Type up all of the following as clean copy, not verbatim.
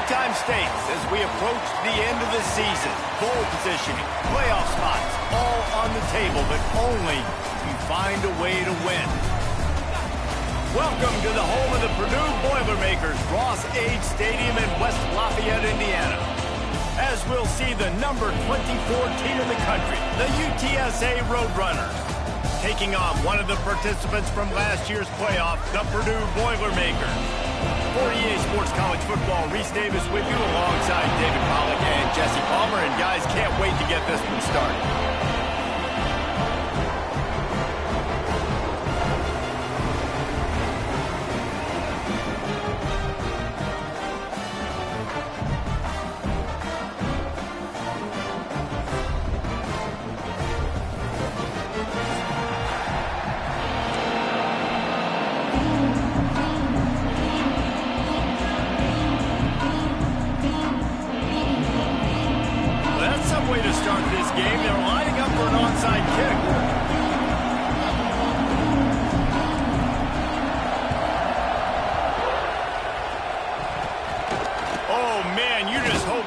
Big-time stakes as we approach the end of the season. Bowl positioning, playoff spots, all on the table, but only if you find a way to win. Welcome to the home of the Purdue Boilermakers, Ross Age Stadium in West Lafayette, Indiana. As we'll see the number 24 team in the country, the UTSA Roadrunners, taking on one of the participants from last year's playoff, the Purdue Boilermakers. For EA Sports College Football, Reese Davis with you alongside David Pollack and Jesse Palmer. And guys, can't wait to get this one started.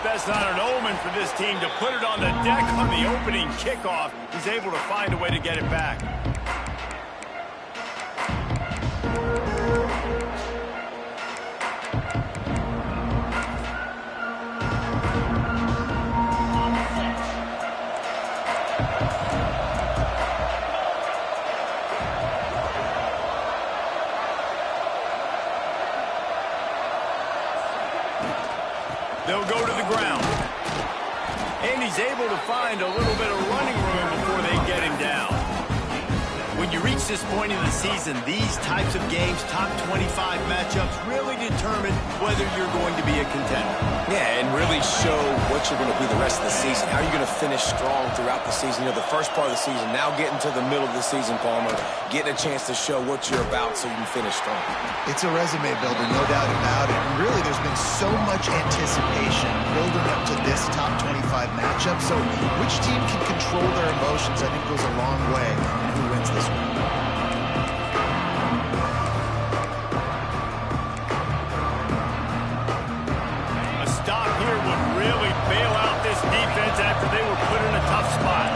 That's not an omen for this team to put it on the deck on the opening kickoff. He's able to find a way to get it back. They'll go to the ground. And he's able to find a little bit of running room before they get him down. When you reach this point in the season, these types of games, top 25 matchups, really determine whether you're going to be a contender. Yeah, and really show what you're going to be the rest of the season. How are you going to finish strong throughout the season? You know, the first part of the season, now getting to the middle of the season, Palmer, getting a chance to show what you're about so you can finish strong. It's a resume builder, no doubt about it. And really, there's been so much anticipation building up to this top 25 matchup. So which team can control their emotions, I think, goes a long way in who wins this one. A stop here would really bail out this defense after they were put in a tough spot.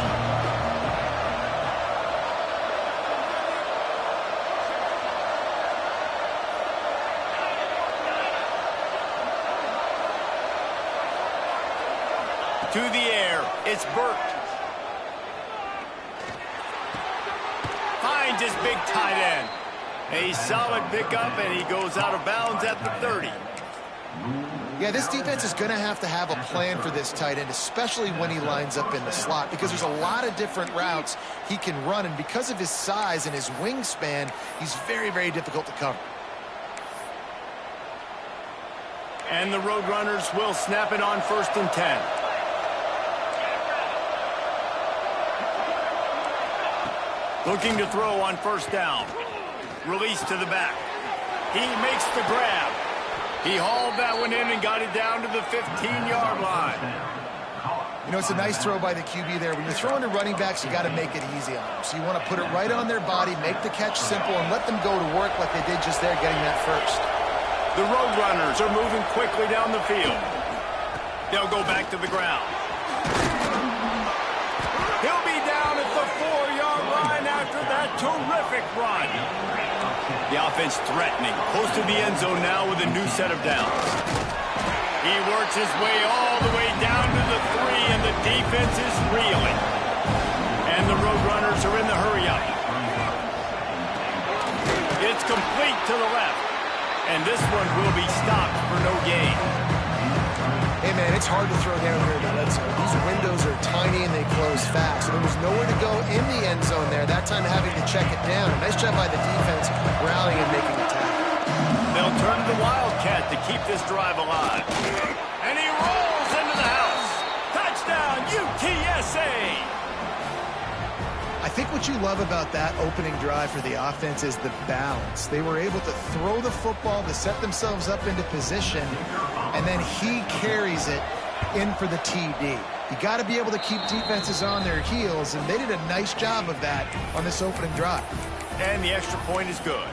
To the air, it's Burt. Finds his big tight end. A solid pickup, and he goes out of bounds at the 30. Yeah, this defense is going to have a plan for this tight end, especially when he lines up in the slot, because there's a lot of different routes he can run, and because of his size and his wingspan, he's very, very difficult to cover. And the Roadrunners will snap it on 1st and 10. Looking to throw on 1st down. Release to the back. He makes the grab. He hauled that one in and got it down to the 15-yard line. You know, it's a nice throw by the QB there. When you're throwing to running backs, you got to make it easy on them. So you want to put it right on their body, make the catch simple, and let them go to work like they did just there, getting that first. The Roadrunners are moving quickly down the field. They'll go back to the ground. He'll be down at the 4-yard line after that terrific run. The offense threatening, close to the end zone now with a new set of downs. He works his way all the way down to the 3, and the defense is reeling. And the Roadrunners are in the hurry-up. It's complete to the left, and this one will be stopped for no gain. Hey, man, it's hard to throw down here in the red zone. These windows are tiny and they close fast. So there was nowhere to go in the end zone there. That time having to check it down. A nice job by the defense rallying and making a tackle. They'll turn to the Wildcat to keep this drive alive. And he rolls into the house. Touchdown, UTSA! I think what you love about that opening drive for the offense is the balance. They were able to throw the football to set themselves up into position, and then he carries it in for the TD. You got to be able to keep defenses on their heels, and they did a nice job of that on this opening drive. And the extra point is good.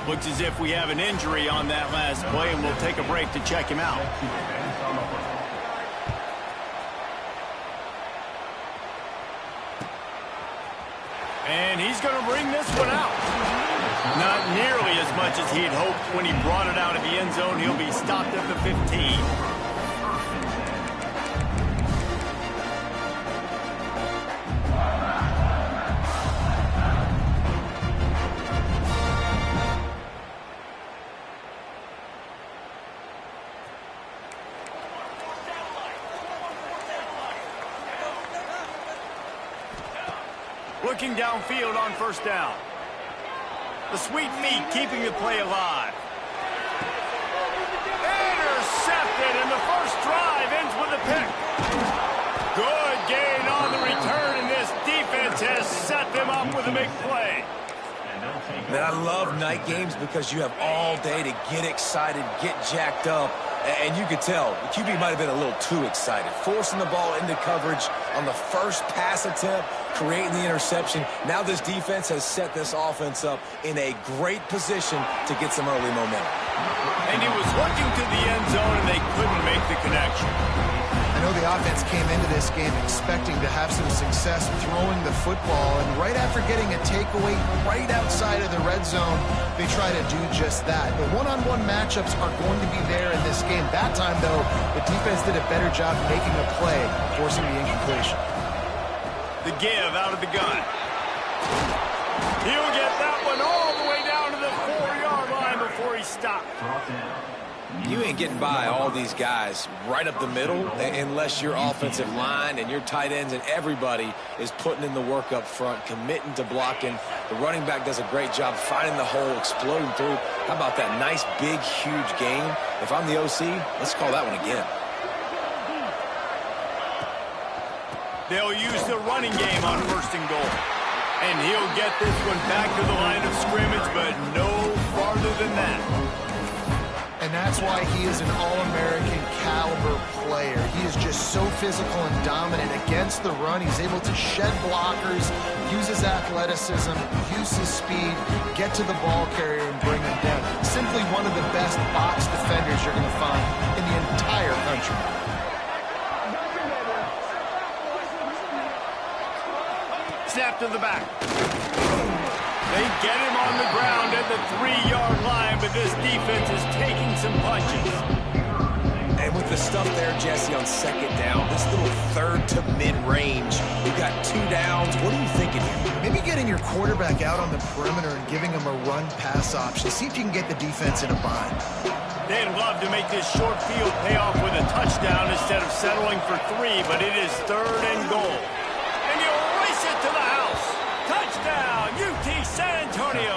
Looks as if we have an injury on that last play, and we'll take a break to check him out. And he's going to bring this one out. Not nearly as much as he'd hoped when he brought it out of the end zone. He'll be stopped at the 15. Looking downfield on first down. The sweet feet keeping the play alive. Intercepted, and the first drive ends with a pick. Good gain on the return, and this defense has set them up with a big play. Man, I love night games because you have all day to get excited, get jacked up. And you could tell, the QB might have been a little too excited. Forcing the ball into coverage on the first pass attempt, creating the interception. Now this defense has set this offense up in a great position to get some early momentum. And he was looking to the end zone, and they couldn't make the connection. I know the offense came into this game expecting to have some success throwing the football, and right after getting a takeaway right outside of the red zone, they try to do just that. The one-on-one matchups are going to be there in this game. That time, though, the defense did a better job making a play, forcing the incompletion. The give out of the gun. He'll get that one all the way down to the 4-yard line before he stopped. You ain't getting by all these guys right up the middle unless your offensive line and your tight ends and everybody is putting in the work up front, committing to blocking. The running back does a great job finding the hole, exploding through. How about that nice, big, huge gain? If I'm the OC, let's call that one again. They'll use the running game on first and goal. And he'll get this one back to the line of scrimmage, but no farther than that. And that's why he is an All-American caliber player. He is just so physical and dominant against the run. He's able to shed blockers, use his athleticism, use his speed, get to the ball carrier and bring him down. Simply one of the best box defenders you're going to find in the entire country. Snap to the back. They get him on the ground at the 3-yard line, but this defense is taking some punches. And with the stuff there, Jesse, on second down, this little third to mid-range, we've got 2 downs. What are you thinking here? Maybe getting your quarterback out on the perimeter and giving him a run-pass option. See if you can get the defense in a bind. They'd love to make this short field pay off with a touchdown instead of settling for 3, but it is 3rd and goal. And he'll race it to the house. Touchdown, UT San Antonio.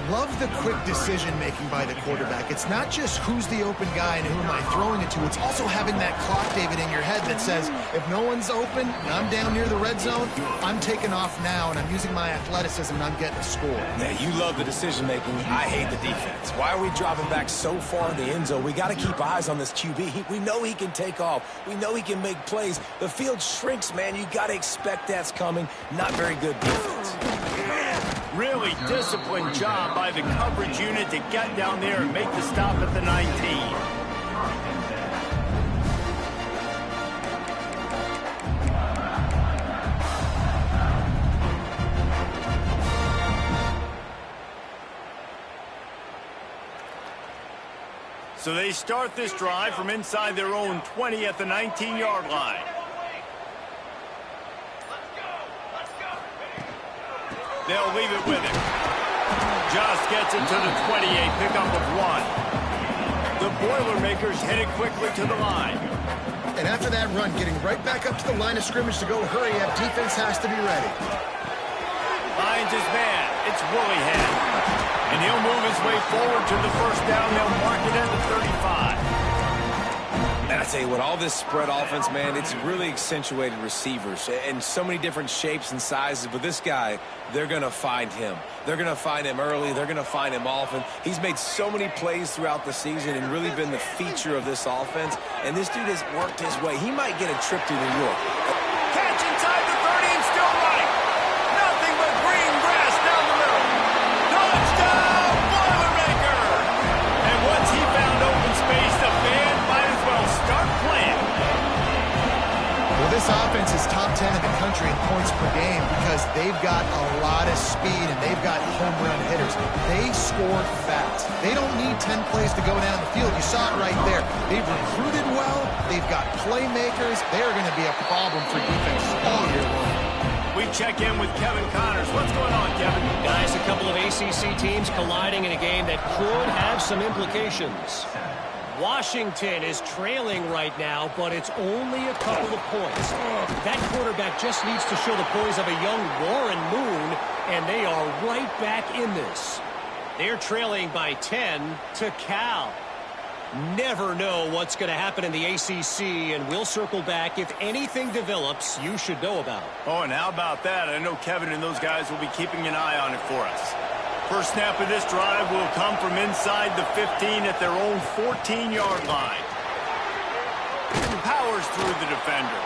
Love the quick decision-making by the quarterback. It's not just who's the open guy and who am I throwing it to. It's also having that clock, David, in your head that says, if no one's open and I'm down near the red zone, I'm taking off now and I'm using my athleticism and I'm getting a score. Yeah, you love the decision-making. I hate the defense. Why are we dropping back so far in the end zone? We got to keep eyes on this QB. We know he can take off. We know he can make plays. The field shrinks, man. You got to expect that's coming. Not very good defense. Really disciplined job by the coverage unit to get down there and make the stop at the 19. So they start this drive from inside their own 20 at the 19-yard line. They'll leave it with him. Just gets it to the 28, pickup of 1. The Boilermakers headed quickly to the line. And after that run, getting right back up to the line of scrimmage to go hurry up, defense has to be ready. Finds his man. It's Woollyhead. And he'll move his way forward to the first down. They'll mark it at the 35. And I tell you what, all this spread offense, man, it's really accentuated receivers and so many different shapes and sizes. But this guy, they're going to find him. They're going to find him early. They're going to find him often. He's made so many plays throughout the season and really been the feature of this offense. And this dude has worked his way. He might get a trip to New York. Catch inside the 30 and still running. Nothing but green grass down the middle. 10 in the country in points per game because they've got a lot of speed and they've got home run hitters. They score fast. They don't need 10 plays to go down the field. You saw it right there. They've recruited well. They've got playmakers. They're going to be a problem for defense all year long. We check in with Kevin Connors. What's going on, Kevin? Guys, a couple of ACC teams colliding in a game that could have some implications. Washington is trailing right now, but it's only a couple of points. That quarterback just needs to show the poise of a young Warren Moon, and they are right back in this. They're trailing by 10 to Cal. Never know what's going to happen in the ACC, and we'll circle back if anything develops you should know about. Oh, and how about that? I know Kevin and those guys will be keeping an eye on it for us. First snap of this drive will come from inside the 15 at their own 14-yard line. Powers through the defender.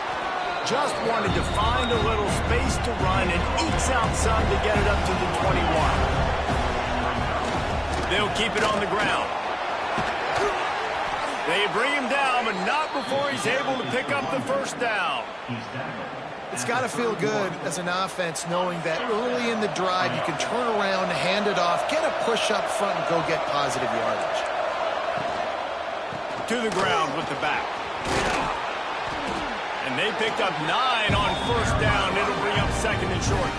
Just wanted to find a little space to run and ekes out some to get it up to the 21. They'll keep it on the ground. They bring him down, but not before he's able to pick up the first down. It's got to feel good as an offense knowing that early in the drive you can turn around, hand it off, get a push up front, and go get positive yardage. To the ground with the back. And they picked up 9 on first down. It'll bring up second and short.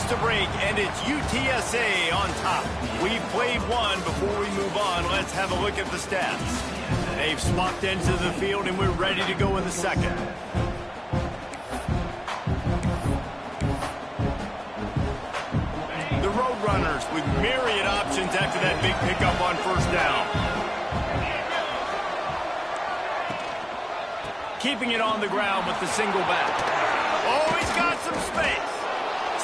To break, and it's UTSA on top. We've played one. Before we move on, let's have a look at the stats. They've swapped into the field, and we're ready to go in the second. The Roadrunners with myriad options after that big pickup on first down. Keeping it on the ground with the single back. Oh, he's got some space.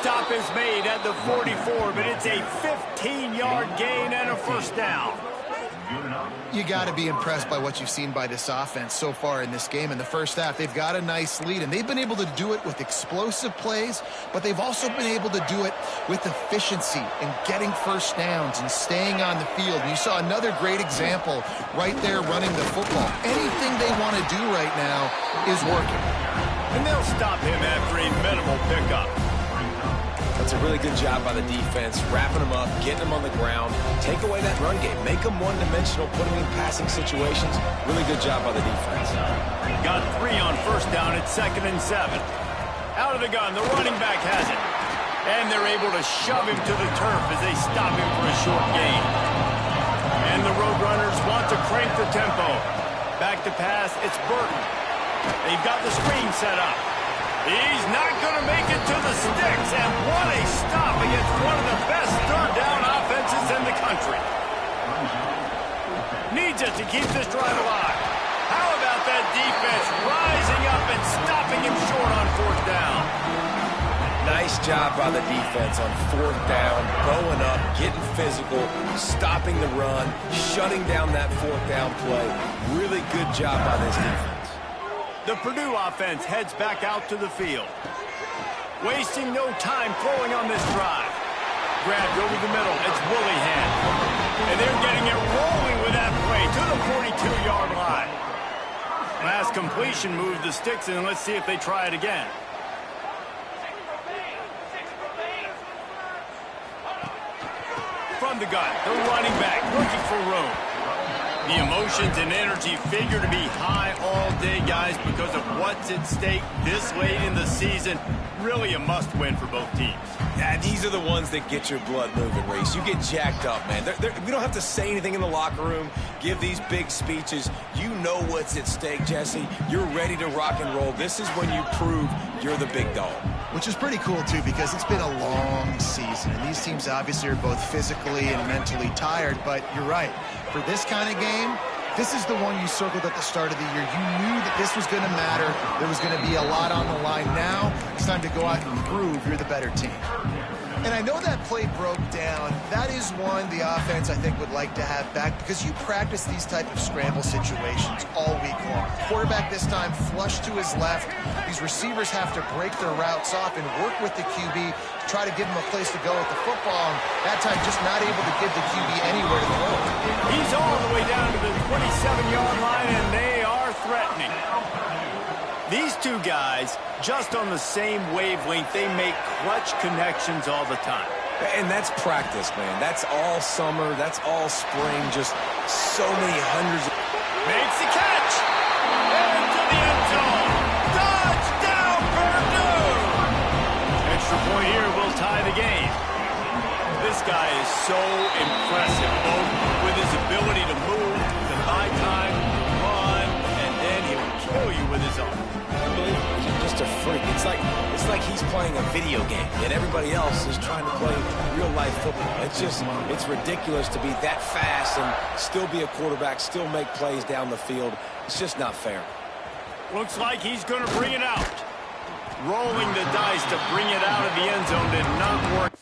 Stop is made at the 44, but it's a 15-yard gain and a first down. You got to be impressed by what you've seen by this offense so far in this game. In the first half, they've got a nice lead, and they've been able to do it with explosive plays, but they've also been able to do it with efficiency and getting first downs and staying on the field. And you saw another great example right there running the football. Anything they want to do right now is working. And they'll stop him after a minimal pickup. That's a really good job by the defense, wrapping them up, getting them on the ground, take away that run game, make them one-dimensional, put them in passing situations. Really good job by the defense. Got 3 on first down at 2nd and 7. Out of the gun, the running back has it. And they're able to shove him to the turf as they stop him for a short gain. And the Roadrunners want to crank the tempo. Back to pass, it's Burton. They've got the screen set up. He's not going to make it to the sticks, and what a stop against one of the best third down offenses in the country. Needs it to keep this drive alive. How about that defense rising up and stopping him short on fourth down? Nice job by the defense on fourth down, going up, getting physical, stopping the run, shutting down that fourth down play. Really good job by this defense. The Purdue offense heads back out to the field. Wasting no time throwing on this drive. Grabbed over the middle. It's Willingham. And they're getting it rolling with that play to the 42-yard line. Last completion moved the sticks, and let's see if they try it again. From the gun, the running back looking for room. The emotions and energy figure to be high all day, guys, because of what's at stake this late in the season. Really a must-win for both teams. Yeah, these are the ones that get your blood moving, Reese. You get jacked up, man. We don't have to say anything in the locker room, give these big speeches. You know what's at stake, Jesse. You're ready to rock and roll. This is when you prove you're the big dog. Which is pretty cool, too, because it's been a long season. And these teams obviously are both physically and mentally tired. But you're right. For this kind of game, this is the one you circled at the start of the year. You knew that this was going to matter. There was going to be a lot on the line. Now it's time to go out and prove you're the better team. And I know that play broke down. That is one the offense, I think, would like to have back because you practice these type of scramble situations all week long. Quarterback this time flush to his left. These receivers have to break their routes off and work with the QB to try to give him a place to go with the football. And that time just not able to give the QB anywhere to throw. He's all the way down to the 27-yard line, and they are threatening. These two guys, just on the same wavelength, they make clutch connections all the time. And that's practice, man. That's all summer. That's all spring. Just so many hundreds of... Makes the catch! Into the end zone! Touchdown, Purdue! Extra point here will tie the game. This guy is so impressive, both with his ability to move, to buy time, run, and then he'll kill you with his arm. He's just a freak. It's like he's playing a video game, and everybody else is trying to play real-life football. It's ridiculous to be that fast and still be a quarterback, still make plays down the field. It's just not fair. Looks like he's going to bring it out. Rolling the dice to bring it out of the end zone did not work.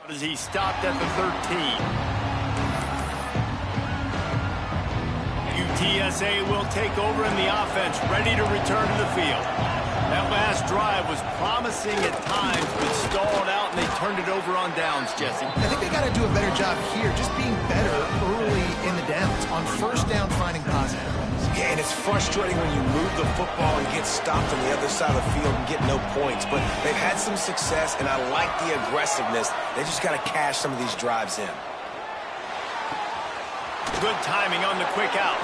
As he stopped at the 13. UTSA will take over in the offense, ready to return to the field. That last drive was promising at times, but stalled out, and they turned it over on downs, Jesse. I think they got to do a better job here, just being better early in the downs. On first down, finding positive. Yeah, and it's frustrating when you move the football and get stopped on the other side of the field and get no points. But they've had some success, and I like the aggressiveness. They just got to cash some of these drives in. Good timing on the quick out.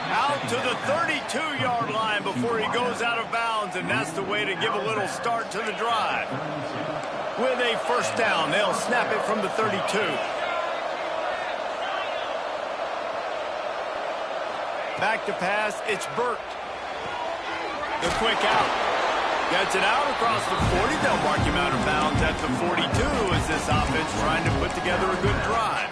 Out to the 32-yard line before he goes out of bounds, and that's the way to give a little start to the drive. With a first down, they'll snap it from the 32. Back to pass, it's Burt. The quick out. Gets it out across the 40. They'll mark him out of bounds at the 42 as this offense trying to put together a good drive.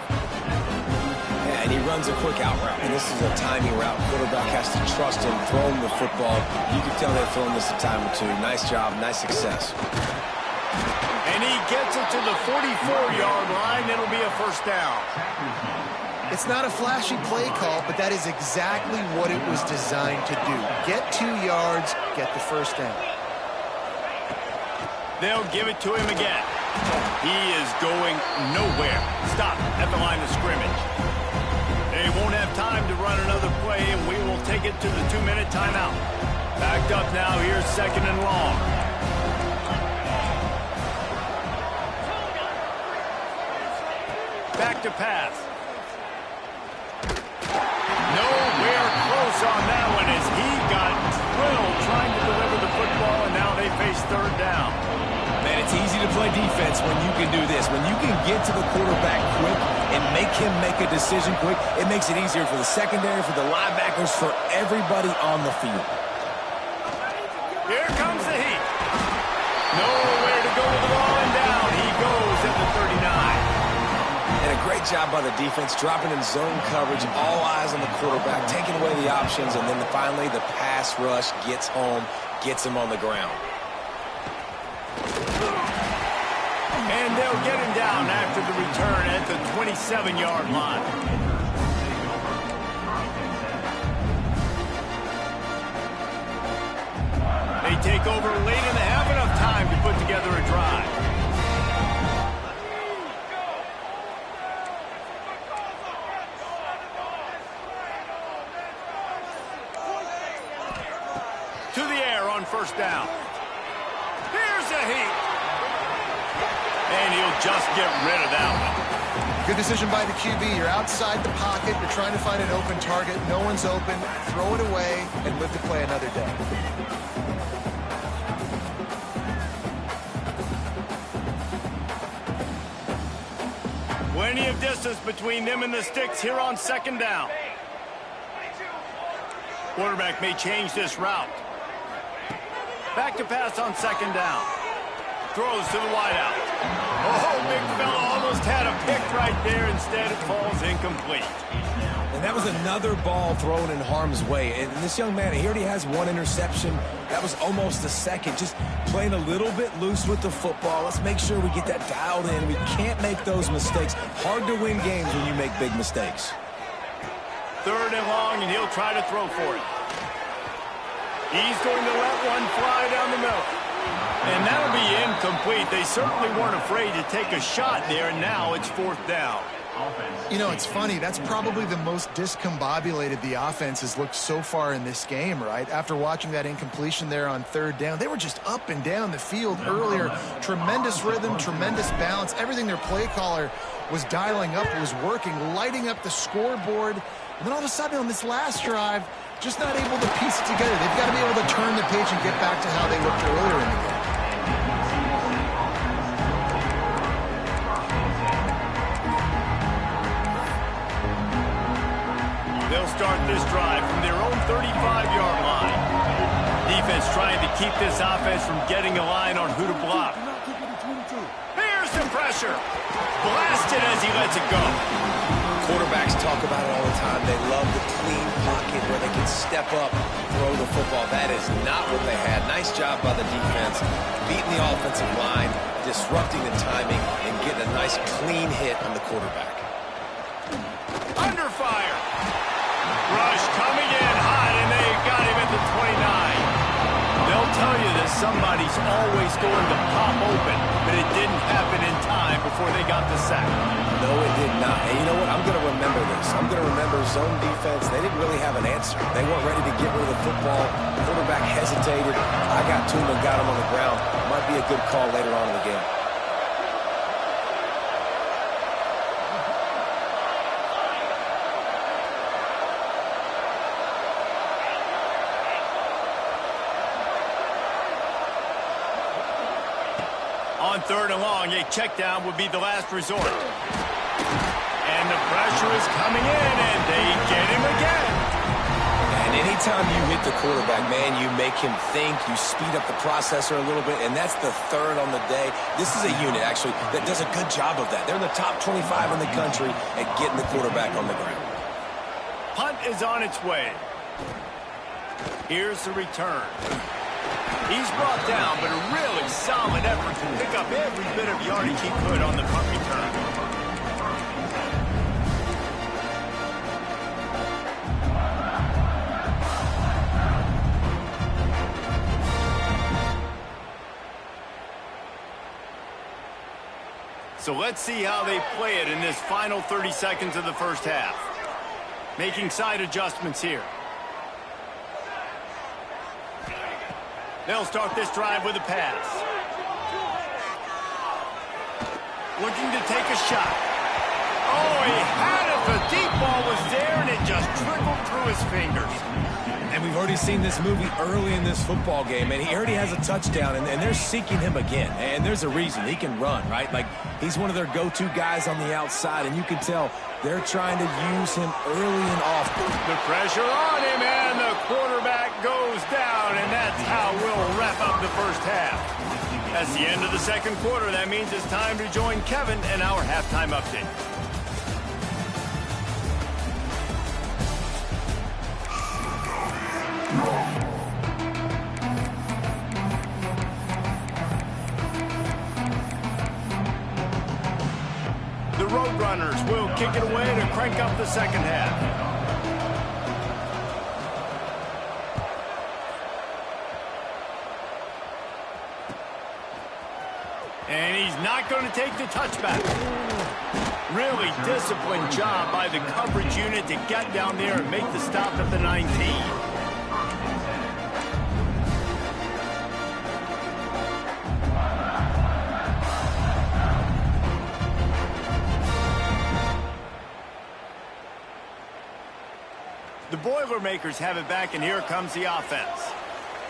Yeah, and he runs a quick out route. And this is a timing route. Quarterback has to trust him, throw him the football. You can tell they've thrown this a time or two. Nice job, nice success. And he gets it to the 44-yard line. It'll be a first down. It's not a flashy play call, but that is exactly what it was designed to do. Get 2 yards, get the first down. They'll give it to him again. He is going nowhere. Stop at the line of scrimmage. They won't have time to run another play, and we will take it to the 2-minute timeout. Backed up now, here's second and long. Back to pass. Nowhere close on that one as he got drilled trying to deliver the football, and now they face third down. Man, it's easy to play defense when you can do this. When you can get to the quarterback quick and make him make a decision quick, it makes it easier for the secondary, for the linebackers, for everybody on the field. Here comes the heat. Nowhere to go with the ball, and down he goes at the 39. And a great job by the defense, dropping in zone coverage, all eyes on the quarterback, taking away the options, and then finally the pass rush gets home, gets him on the ground. And they'll get him down after the return at the 27-yard line. They take over late and they have enough time to put together a drive. To the air on first down. Here's a heat. And he'll just get rid of that one. Good decision by the QB. You're outside the pocket. You're trying to find an open target. No one's open. Throw it away and live to play another day. Plenty of distance between them and the sticks here on second down. Quarterback may change this route. Back to pass on second down. Throws to the wideout. Oh, big fella almost had a pick right there. Instead, it falls incomplete. And that was another ball thrown in harm's way. And this young man, he already has one interception. That was almost a second. Just playing a little bit loose with the football. Let's make sure we get that dialed in. We can't make those mistakes. Hard to win games when you make big mistakes. Third and long, and he'll try to throw for it. He's going to let one fly down the middle. And that'll be incomplete. They certainly weren't afraid to take a shot there, and now it's fourth down. You know, it's funny. That's probably the most discombobulated the offense has looked so far in this game, right? After watching that incompletion there on third down, they were just up and down the field earlier. Tremendous rhythm, tremendous balance. Everything their play caller was dialing up was working, lighting up the scoreboard. And then all of a sudden on this last drive, just not able to piece it together. They've got to be able to turn the page and get back to how they looked earlier in the game. They'll start this drive from their own 35-yard line. Defense trying to keep this offense from getting a line on who to block. Here's the pressure. Blasted as he lets it go. Quarterbacks talk about it all the time. They love the clean pocket where they can step up, throw the football. That is not what they had. Nice job by the defense, beating the offensive line, disrupting the timing, and getting a nice clean hit on the quarterback. Under fire. Rush coming in hot, and they got him at the 29. They'll tell you that somebody's always going to pop open, but it didn't happen in time before they got the sack. No, it did not. And you know what? I'm going to remember this. I'm going to remember zone defense. They didn't really have an answer. They weren't ready to get rid of the football. Quarterback hesitated. I got to him and got him on the ground. Might be a good call later on in the game. On third and long, a check down would be the last resort. And the pressure is coming in, and they get him again. And anytime you hit the quarterback, man, you make him think, you speed up the processor a little bit, and that's the third on the day. This is a unit, actually, that does a good job of that. They're in the top 25 in the country at getting the quarterback on the ground. Punt is on its way. Here's the return. He's brought down, but a really solid effort to pick up every bit of yardage he could on the punt return. So let's see how they play it in this final 30 seconds of the first half. Making side adjustments here. They'll start this drive with a pass. Looking to take a shot. Oh, he had it. The deep ball was there, and it just trickled through his fingers. And we've already seen this movie early in this football game, and he already has a touchdown, and they're seeking him again. And there's a reason. He can run, right? Like, he's one of their go-to guys on the outside, and you can tell they're trying to use him early and often. The pressure on him, and the quarterback goes down, and that's how we'll wrap up the first half. That's the end of the second quarter. That means it's time to join Kevin and our halftime update. The Roadrunners will kick it away to crank up the second half. And he's not going to take the touchback. Really disciplined job by the coverage unit to get down there and make the stop at the 19. The Boilermakers have it back, and here comes the offense.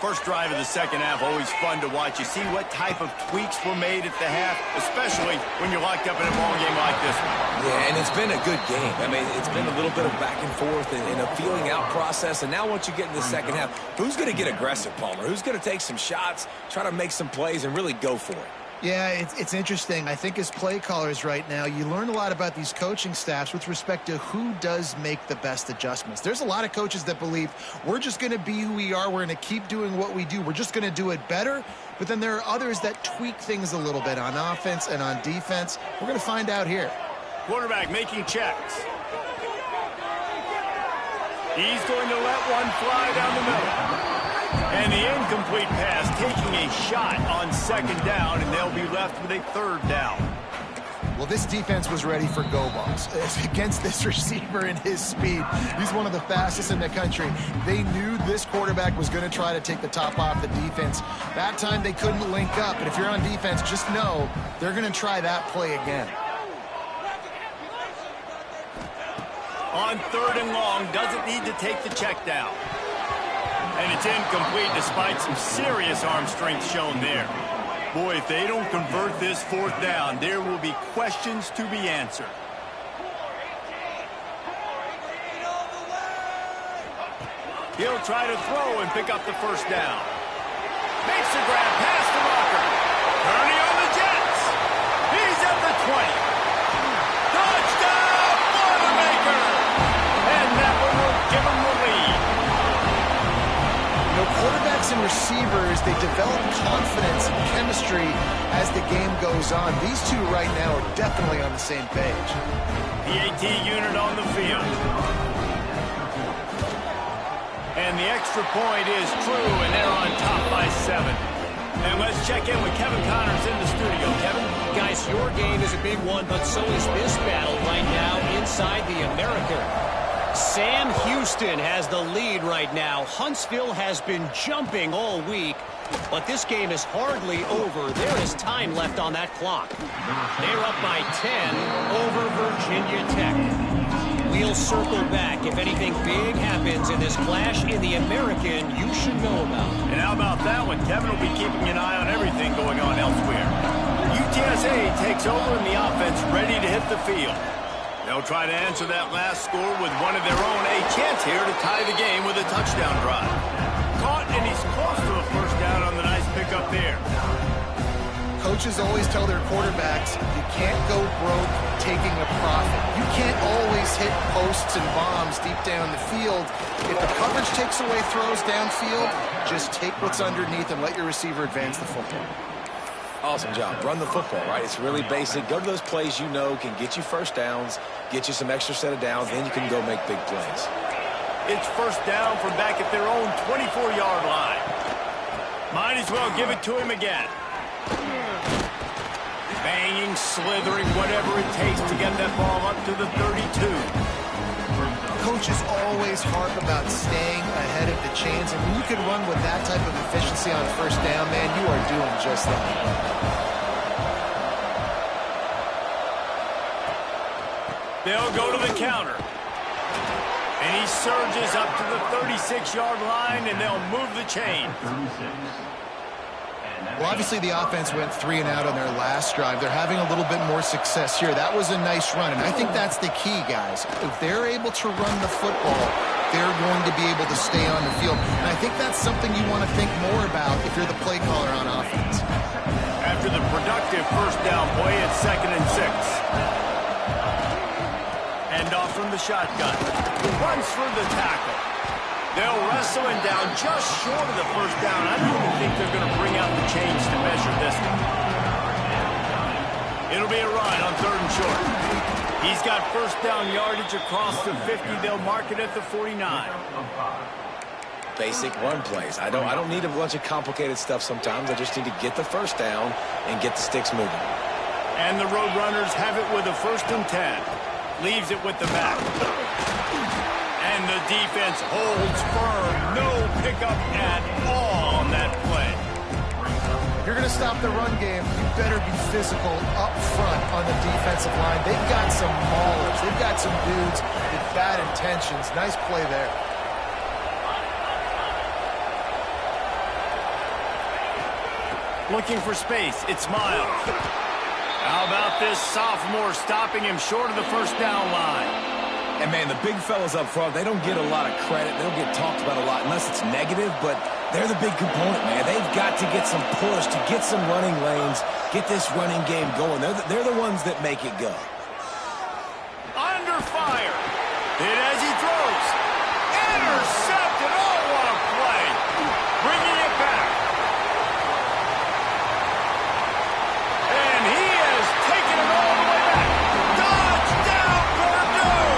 First drive of the second half, always fun to watch. You see what type of tweaks were made at the half, especially when you're locked up in a ball game like this one. Yeah, and it's been a good game. I mean, it's been a little bit of back and forth and a feeling out process. And now once you get in the second half, who's going to get aggressive, Palmer? Who's going to take some shots, try to make some plays, and really go for it? Yeah, it's interesting. I think as play callers right now, you learn a lot about these coaching staffs with respect to who does make the best adjustments. There's a lot of coaches that believe we're just going to be who we are. We're going to keep doing what we do. We're just going to do it better. But then there are others that tweak things a little bit on offense and on defense. We're going to find out here. Quarterback making checks. He's going to let one fly down the middle. And the incomplete pass taking a shot on second down, and they'll be left with a third down. Well, this defense was ready for go balls against this receiver and his speed. He's one of the fastest in the country. They knew this quarterback was going to try to take the top off the defense. That time they couldn't link up, but if you're on defense, just know they're going to try that play again. On third and long, doesn't need to take the check down. And it's incomplete despite some serious arm strength shown there. Boy, if they don't convert this fourth down, there will be questions to be answered. He'll try to throw and pick up the first down. Makes the grab past the rocker. Purdy on the Jets. He's at the 20. Touchdown, Boilermaker! And that one will give him the lead. You know, quarterbacks and receivers, they develop confidence and chemistry as the game goes on. These two right now are definitely on the same page. PAT unit on the field. And the extra point is true, and they're on top by 7. And let's check in with Kevin Connors in the studio. Kevin? Guys, your game is a big one, but so is this battle right now inside the American. Sam Houston has the lead right now. Huntsville has been jumping all week, but this game is hardly over. There is time left on that clock. They're up by 10 over Virginia Tech. We'll circle back if anything big happens in this clash in the American you should know about. And how about that one? Kevin will be keeping an eye on everything going on elsewhere. UTSA takes over in the offense, ready to hit the field. They'll try to answer that last score with one of their own. A chance here to tie the game with a touchdown drive. Caught, and he's close to a first down on the nice pickup there. Coaches always tell their quarterbacks, you can't go broke taking a profit. You can't always hit posts and bombs deep down the field. If the coverage takes away throws downfield, just take what's underneath and let your receiver advance the football. Awesome job. Run the football, right? It's really basic. Go to those plays you know can get you first downs, get you some extra set of downs, then you can go make big plays. It's first down from back at their own 24-yard line. Might as well give it to him again. Banging, slithering, whatever it takes to get that ball up to the 32. Coaches always harp about staying ahead of the chains, and when you can run with that type of efficiency on first down, man, you are doing just that. They'll go to the counter. And he surges up to the 36-yard line, and they'll move the chain. Well, obviously the offense went 3 and out on their last drive. They're having a little bit more success here. That was a nice run, and I think that's the key, guys. If they're able to run the football, they're going to be able to stay on the field. And I think that's something you want to think more about if you're the play caller on offense. After the productive first down play, it's 2nd and 6. Hand off from the shotgun. Runs through the tackle. They'll wrestle him down just short of the first down. I don't even think they're going to bring out the chains to measure this one. It'll be a run on 3rd and short. He's got first down yardage across the 50. They'll mark it at the 49. Basic run plays. I don't need a bunch of complicated stuff sometimes. I just need to get the first down and get the sticks moving. And the Roadrunners have it with a 1st and 10. Leaves it with the back. And the defense holds firm. No pickup at all on that play. If you're going to stop the run game, you better be physical up front on the defensive line. They've got some maulers. They've got some dudes with bad intentions. Nice play there. Looking for space. It's Miles. How about this sophomore stopping him short of the first down line? And, man, the big fellas up front, they don't get a lot of credit. They don't get talked about a lot unless it's negative, but they're the big component, man. They've got to get some push, to get some running lanes, get this running game going. They're the ones that make it go. Under fire. Hit as he throws. Intercepted. Oh, what a play. Bringing it back. And he has taken it all the way back. Touchdown, Purdue.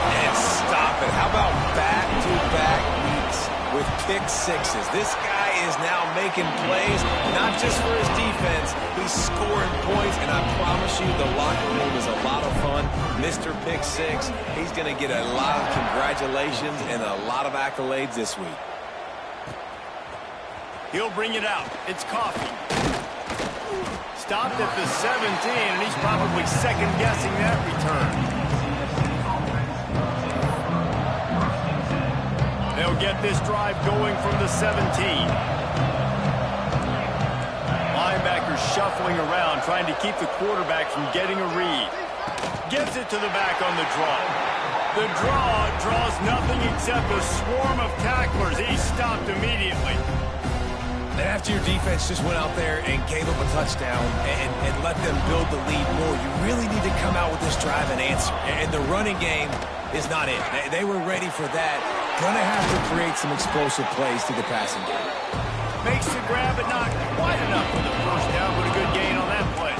And stop it. How about back-to-back weeks with pick sixes? This guy is now making plays, not just for his defense. He's scoring points, and I promise you the locker room is a lot of fun. Mr. Pick Six, he's going to get a lot of congratulations and a lot of accolades this week. He'll bring it out. It's Coffee. Stopped at the 17, and he's probably second-guessing that return. They'll get this drive going from the 17. Linebackers shuffling around, trying to keep the quarterback from getting a read. Gets it to the back on the draw. The draw draws nothing except a swarm of tacklers. He's stopped immediately. And after your defense just went out there and gave up a touchdown and let them build the lead more, you really need to come out with this drive and answer. And the running game is not it. They were ready for that. Gonna have to create some explosive plays through the passing game. Makes the grab, but not quite enough for the first down, but a good gain on that play.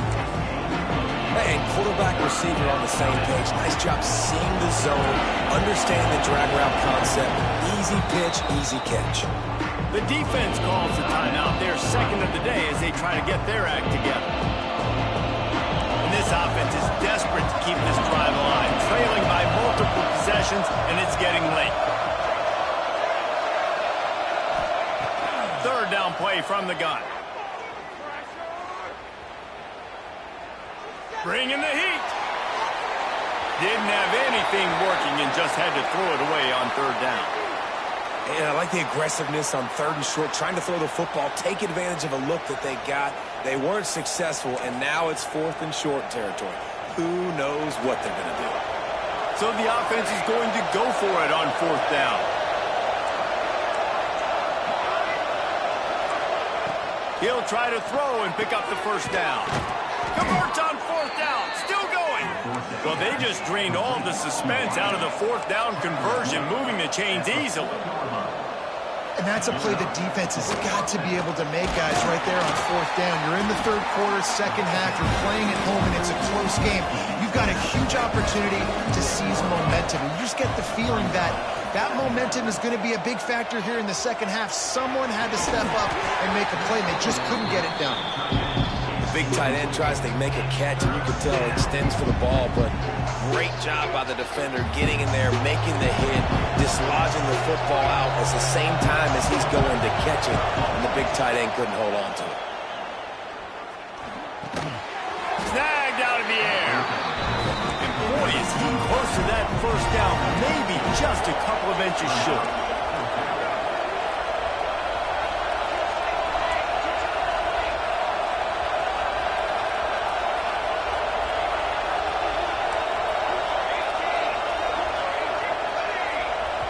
And quarterback receiver on the same page. Nice job seeing the zone, understanding the drag route concept. Easy pitch, easy catch. The defense calls the timeout. They're second of the day as they try to get their act together. And this offense is desperate to keep this drive alive, trailing by multiple possessions, and it's getting late. Third down play from the gun. Bringing the heat. Didn't have anything working and just had to throw it away on third down. And I like the aggressiveness on 3rd and short, trying to throw the football, take advantage of a look that they got. They weren't successful, and now it's 4th and short territory. Who knows what they're going to do? So the offense is going to go for it on 4th down. He'll try to throw and pick up the first down. Converts on 4th down. Still going. Well, they just drained all the suspense out of the 4th down conversion, moving the chains easily. And that's a play the defense has got to be able to make, guys, right there on 4th down. You're in the 3rd quarter, 2nd half. You're playing at home, and it's a close game. You've got a huge opportunity to seize momentum. And you just get the feeling that that momentum is going to be a big factor here in the 2nd half. Someone had to step up and make a play, and they just couldn't get it done. The big tight end tries to make a catch, and you can tell it extends for the ball, but great job by the defender getting in there, making the hit, dislodging the football out at the same time as he's going to catch it, and the big tight end couldn't hold on to it. Snagged out of the air. And boy, is he Close to that first down, maybe just a couple of inches short.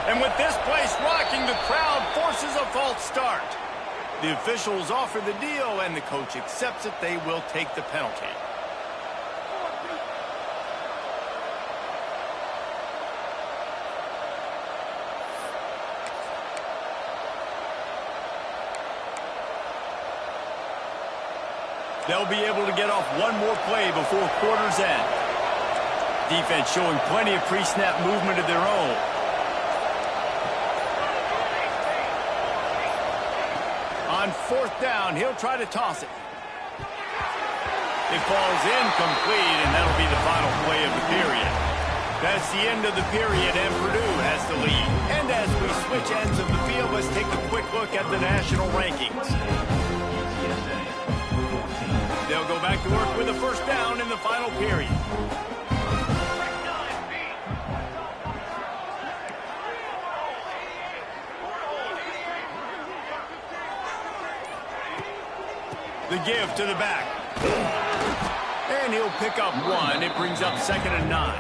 And with this place rocking, the crowd forces a false start. The officials offer the deal, and the coach accepts it. They will take the penalty. They'll be able to get off one more play before quarter's end. Defense showing plenty of pre-snap movement of their own. On fourth down, he'll try to toss it. It falls incomplete, and that'll be the final play of the period. That's the end of the period, and Purdue has the lead. And as we switch ends of the field, let's take a quick look at the national rankings. They'll go back to work with a first down in the final period. The give to the back. And he'll pick up one. It brings up 2nd and 9.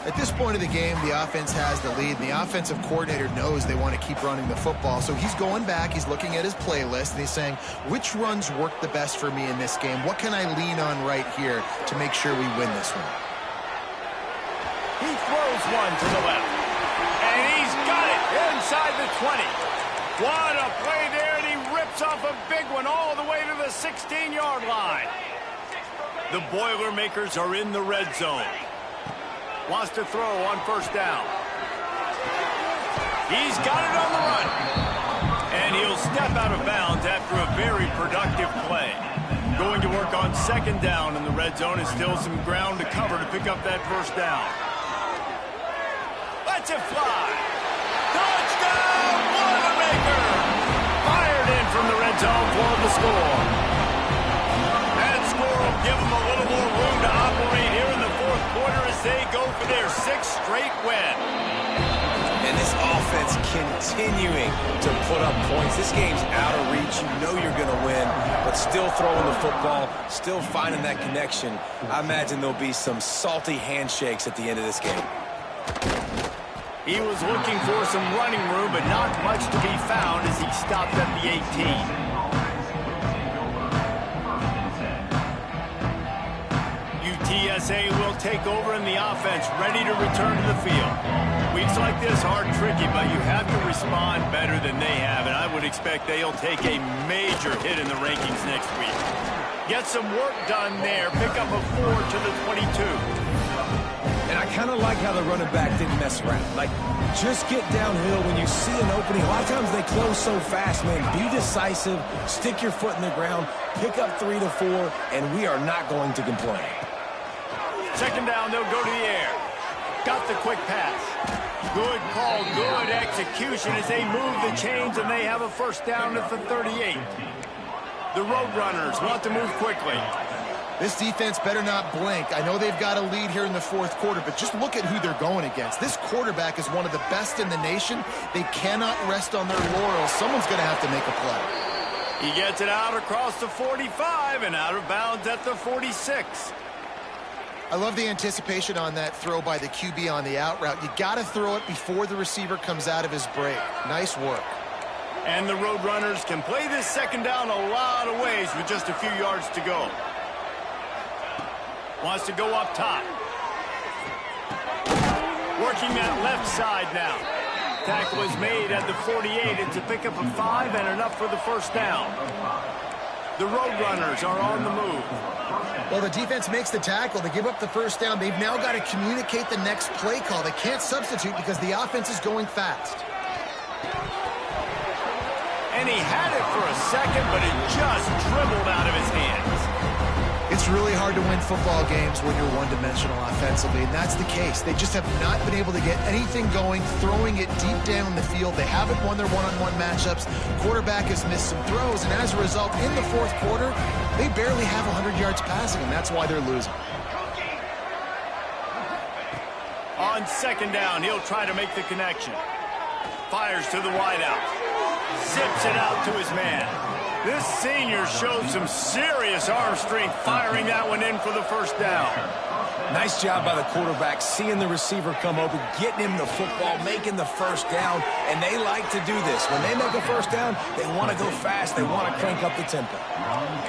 At this point of the game, the offense has the lead, and the offensive coordinator knows they want to keep running the football. So he's going back, he's looking at his playlist, and he's saying, which runs work the best for me in this game? What can I lean on right here to make sure we win this one? He throws one to the left. And he's got it inside the 20. What a play there, and he rips off a big one all the way to the 16-yard line. The Boilermakers are in the red zone. Wants to throw on first down. He's got it on the run. And he'll step out of bounds after a very productive play. Going to work on 2nd down in the red zone, and still some ground to cover to pick up that first down. Let's it fly. Touchdown, Boilermaker! Fired in from the red zone for the score. That score will give them a little more room to operate here in the fourth quarter as they go for their 6th straight win. And this offense continuing to put up points. This game's out of reach. You know you're going to win, but still throwing the football, still finding that connection. I imagine there'll be some salty handshakes at the end of this game. He was looking for some running room, but not much to be found as he stopped at the 18. UTSA will take over in the offense, ready to return to the field. Weeks like this are tricky, but you have to respond better than they have, and I would expect they'll take a major hit in the rankings next week. Get some work done there. Pick up a 4 to the 22. And I kind of like how the running back didn't mess around. Like, just get downhill when you see an opening. A lot of times they close so fast, man. Be decisive, stick your foot in the ground, pick up 3 to 4, and we are not going to complain. 2nd down, they'll go to the air. Got the quick pass. Good call, good execution as they move the chains, and they have a first down at the 38. The Roadrunners want to move quickly. This defense better not blink. I know they've got a lead here in the fourth quarter, but just look at who they're going against. This quarterback is one of the best in the nation. They cannot rest on their laurels. Someone's going to have to make a play. He gets it out across the 45 and out of bounds at the 46. I love the anticipation on that throw by the QB on the out route. You got to throw it before the receiver comes out of his break. Nice work. And the Roadrunners can play this 2nd down a lot of ways with just a few yards to go. Wants to go up top. Working that left side now. Tackle is made at the 48. It's a pickup of 5 and enough for the first down. The Roadrunners are on the move. Well, the defense makes the tackle. They give up the first down. They've now got to communicate the next play call. They can't substitute because the offense is going fast. And he had it for a second, but it just dribbled out of his hands. It's really hard to win football games when you're one-dimensional offensively, and that's the case. They just have not been able to get anything going, throwing it deep down the field. They haven't won their one-on-one matchups. Quarterback has missed some throws, and as a result, in the fourth quarter, They barely have 100 yards passing, and that's why they're losing. On second down, he'll try to make the connection. Fires to the wideout. Zips it out to his man. This senior showed some serious arm strength firing that one in for the first down. Nice job by the quarterback, seeing the receiver come open, getting him the football, making the first down, and they like to do this. When they make a first down, they want to go fast. They want to crank up the tempo.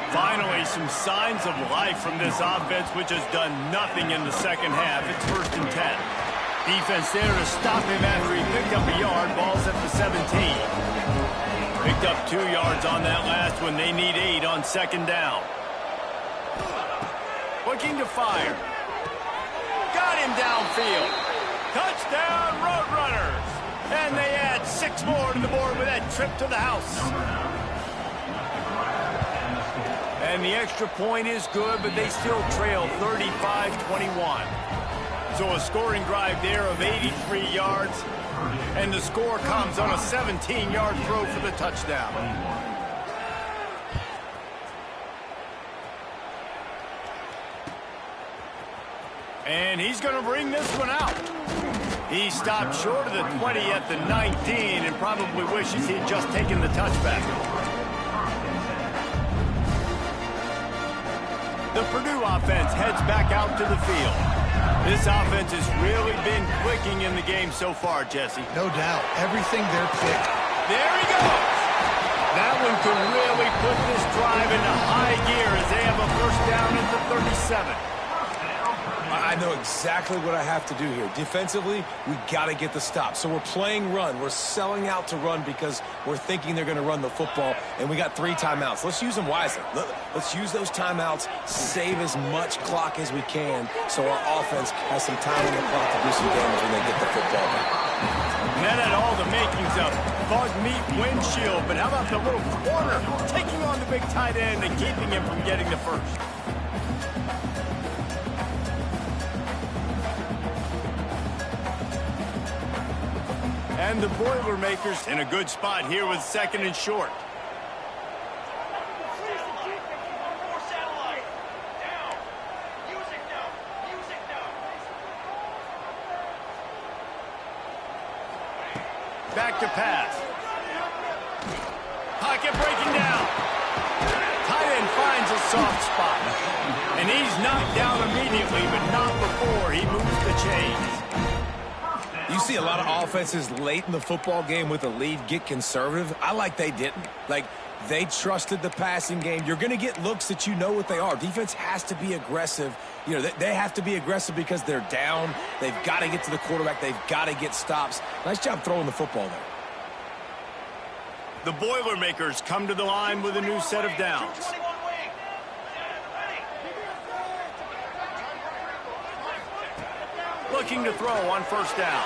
Finally, some signs of life from this offense, which has done nothing in the second half. It's 1st and 10. Defense there to stop him after he picked up a yard. Ball's at the 17. Picked up 2 yards on that last one. They need 8 on second down. Looking to fire. Got him downfield. Touchdown, Roadrunners. And they add 6 more to the board with that trip to the house. And the extra point is good, but they still trail 35-21. So a scoring drive there of 83 yards. And the score comes on a 17-yard throw for the touchdown. And he's going to bring this one out. He stopped short of the 20 at the 19 and probably wishes he'd just taken the touchback. The Purdue offense heads back out to the field. This offense has really been clicking in the game so far, Jesse. No doubt. Everything they're clicking. There he goes. That one could really put this drive into high gear as they have a first down at the 37. I know exactly what I have to do here. Defensively, we got to get the stop. So we're playing run. We're selling out to run because we're thinking they're going to run the football, and we got 3 timeouts. Let's use them wisely. Let's use those timeouts, save as much clock as we can so our offense has some time on the clock to do some damage when they get the football back. And that had all the makings of bug meat windshield, but how about the little corner taking on the big tight end and keeping him from getting the first? And the Boilermakers in a good spot here with 2nd and short. Back to pass. Pocket breaking down. Tight end finds a soft spot. And he's knocked down immediately, but not before he moves the chains. You see a lot of offenses late in the football game with a lead get conservative. I like they didn't. Like, they trusted the passing game. You're going to get looks that you know what they are. Defense has to be aggressive. You know, they have to be aggressive because they're down. They've got to get to the quarterback. They've got to get stops. Nice job throwing the football there. The Boilermakers come to the line with a new set of downs. Looking to throw on first down.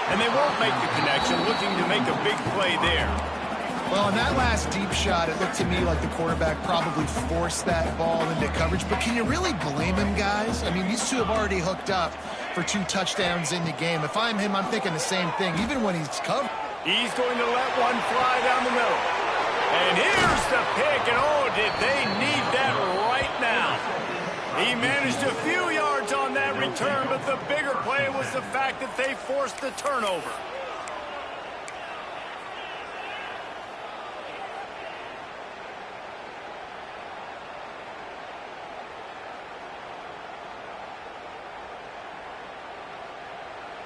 And they won't make the connection, looking to make a big play there. Well, in that last deep shot, it looked to me like the quarterback probably forced that ball into coverage. But can you really blame him, guys? I mean, these two have already hooked up for 2 touchdowns in the game. If I'm him, I'm thinking the same thing, even when he's covered. He's going to let one fly down the middle. And here's the pick, and oh, did they need that right now. He managed a few yards on that return, but the bigger play was the fact that they forced the turnover.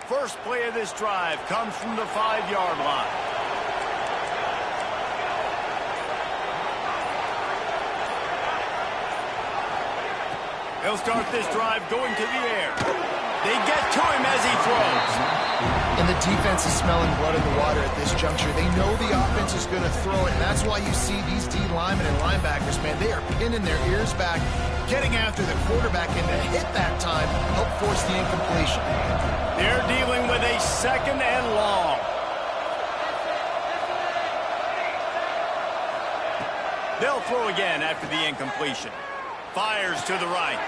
First play of this drive comes from the 5-yard line. He'll start this drive going to the air. They get to him as he throws. And the defense is smelling blood in the water at this juncture. They know the offense is going to throw it, and that's why you see these D linemen and linebackers, man, they are pinning their ears back, getting after the quarterback, and to hit that time, help force the incompletion. They're dealing with a 2nd and long. They'll throw again after the incompletion. Fires to the right.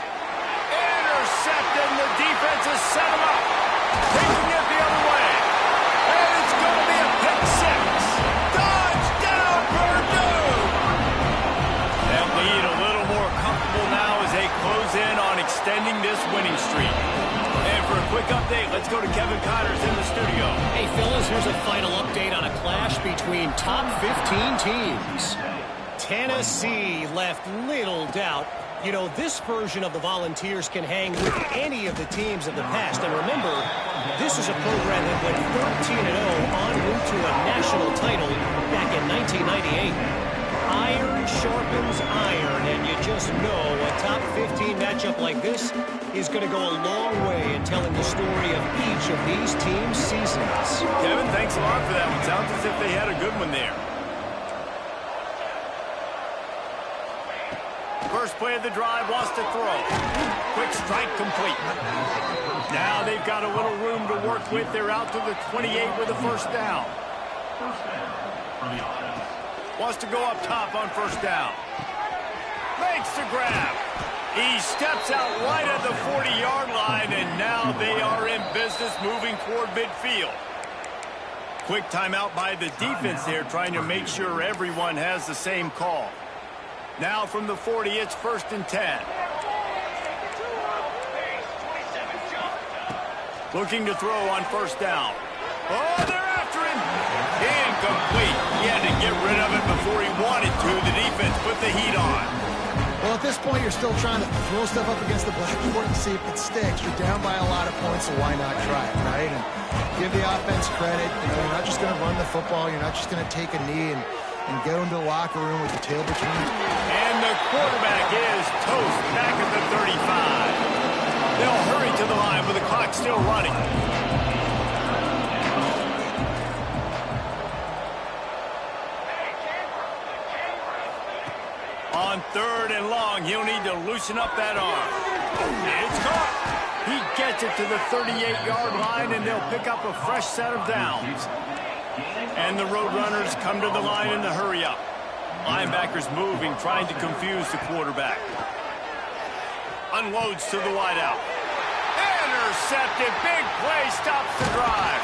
Intercepted, and the defense has set him up. Taking it the other way. And it's going to be a pick 6. Touchdown, Purdue! That update. Let's go to Kevin Connors in the studio. Hey, fellas, here's a final update on a clash between top 15 teams. Tennessee left little doubt. You know, this version of the Volunteers can hang with any of the teams of the past. And remember, this is a program that went 13-0 en route to a national title back in 1998. Iron sharpens iron, and you just know a top 15 matchup like this is going to go a long way in telling the story of each of these teams' seasons. Kevin, thanks a lot for that one. Sounds as if they had a good one there. First play of the drive, wants to throw. Quick strike complete. Now they've got a little room to work with. They're out to the 28 with a first down. Wants to go up top on first down. Makes the grab. He steps out right at the 40-yard line, and now they are in business moving toward midfield. Quick timeout by the defense there, trying to make sure everyone has the same call. Now from the 40, it's 1st and 10. Looking to throw on first down. Oh, they're after him. Incomplete. He had to get rid of it before he wanted to. The defense put the heat on. Well, at this point, you're still trying to throw stuff up against the blackboard and see if it sticks. You're down by a lot of points, so why not try it, right? And give the offense credit. You know, you're not just going to run the football. You're not just going to take a knee and go into the locker room with the tail between. And the quarterback is toast back at the 35. They'll hurry to the line with the clock still running. On 3rd and long, he'll need to loosen up that arm. It's caught. He gets it to the 38-yard line, and they'll pick up a fresh set of downs. And the Roadrunners come to the line in the hurry-up. Linebackers moving, trying to confuse the quarterback. Unloads to the wideout. Intercepted. Big play stops the drive.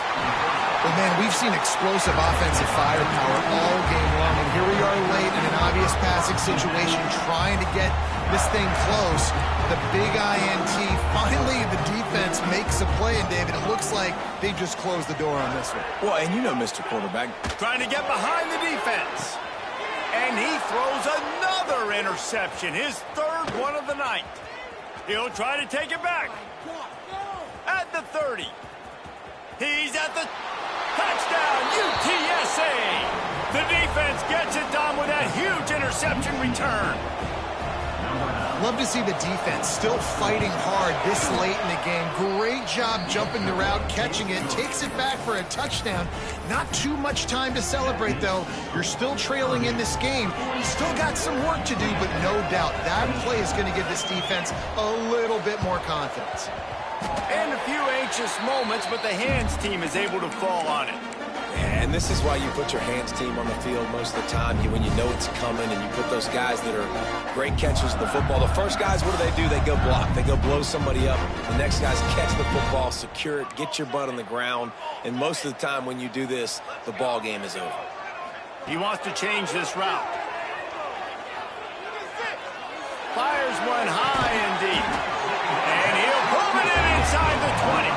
Well, man, we've seen explosive offensive firepower all game long, and here we are late in an obvious passing situation trying to get this thing close. The big INT, finally the defense makes a play, and David, it looks like they just closed the door on this one. Well, and you know, Mr. Quarterback, trying to get behind the defense. And he throws another interception, his 3rd one of the night. He'll try to take it back. At the 30. He's at the touchdown, UTSA. The defense gets it done with that huge interception return. Love to see the defense still fighting hard this late in the game. Great job jumping the route, catching it, takes it back for a touchdown. Not too much time to celebrate, though. You're still trailing in this game. You still got some work to do, but no doubt that play is going to give this defense a little bit more confidence. And a few anxious moments, but the hands team is able to fall on it. and this is why you put your hands team on the field most of the time. When you know it's coming and you put those guys that are great catchers of the football. The first guys, what do? They go block. They go blow somebody up. The next guys catch the football, secure it, get your butt on the ground. And most of the time when you do this, the ball game is over. He wants to change this route. Fires one high and deep. And he'll move it in inside the 20.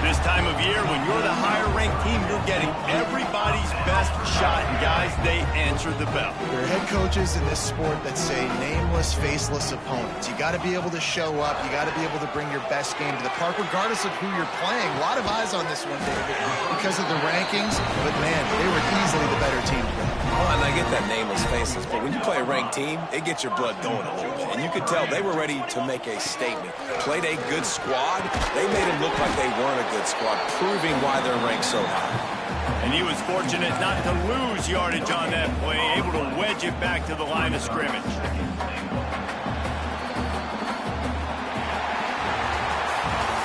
This time of year, when you're the higher-ranked team, you're getting everybody's best shot. And guys, they answer the bell. There are head coaches in this sport that say nameless, faceless opponents. You got to be able to show up. You got to be able to bring your best game to the park, regardless of who you're playing. A lot of eyes on this one, David, because of the rankings. But, man, they were easily the better team today. Well, and I get that nameless, faceless, but when you play a ranked team, it gets your blood going a little bit. And you could tell they were ready to make a statement. Played a good squad. They made it look like they weren't a good squad, proving why they're ranked so high. And he was fortunate not to lose yardage on that play, able to wedge it back to the line of scrimmage.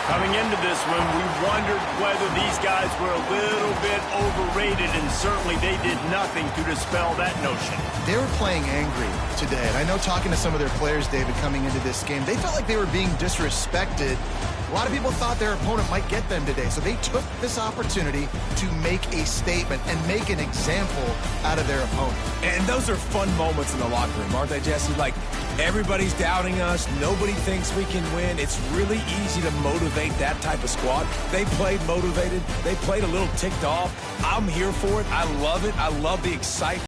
Coming into this one, we wondered whether these guys were a little bit overrated, and certainly they did nothing to dispel that notion. They were playing angry today, and I know talking to some of their players, David, coming into this game, they felt like they were being disrespected A lot of people thought their opponent might get them today, so they took this opportunity to make a statement and make an example out of their opponent. And those are fun moments in the locker room, aren't they, Jesse? Like, everybody's doubting us. Nobody thinks we can win. It's really easy to motivate that type of squad. They played motivated. They played a little ticked off. I'm here for it. I love it. I love the excitement.